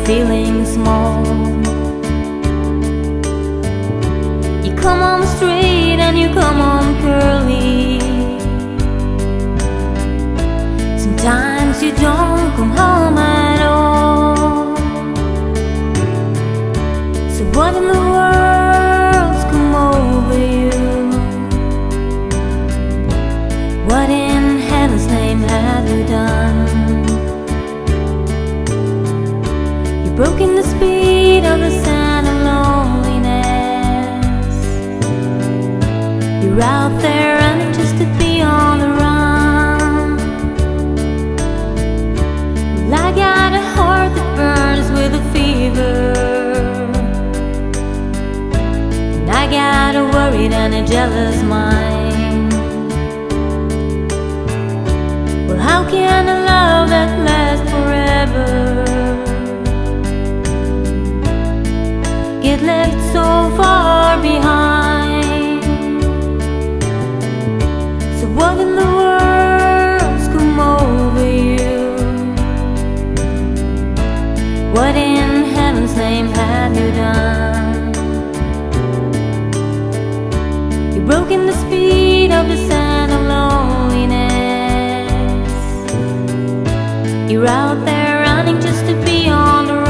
feeling small. You come home straight and you come home curly. Sometimes you don't come home at all. So what in the world's come over you? What in heaven's name have you done? You've broken the speed of the sand of loneliness. You're out there running just to be on the run. Well, I got a heart that burns with a fever, and I got a worried and a jealous mind. Well, how can a love that lasts forever get left so far behind? So what in the world's come over you? What in heaven's name have you done? You've broken the speed of the sand of loneliness. You're out there running just to be on the run.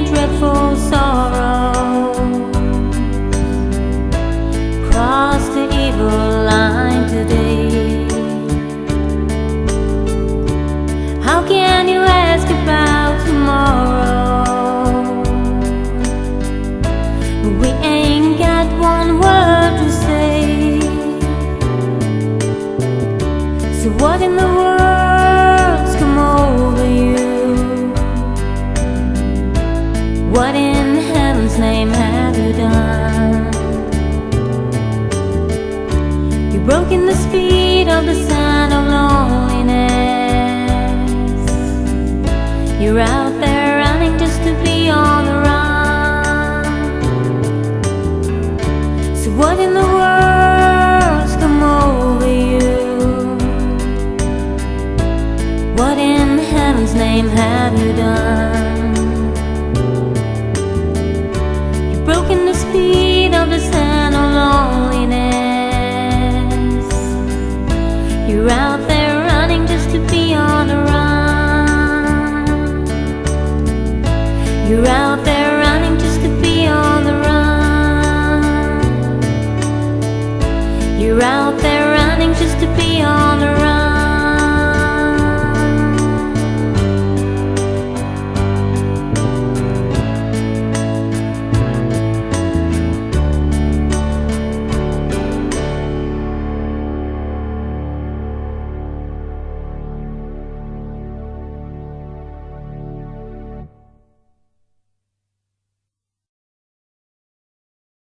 Dreadful sorrow, cross the evil line today. How can you ask about tomorrow? We ain't got one word to say. So what in the world's come over you? What in heaven's name have you done? You've broken the speed of the sand of loneliness. You're out there running just to be on the run. So what in the world's come over you? What in heaven's name have you done? Broken the speed of the sand.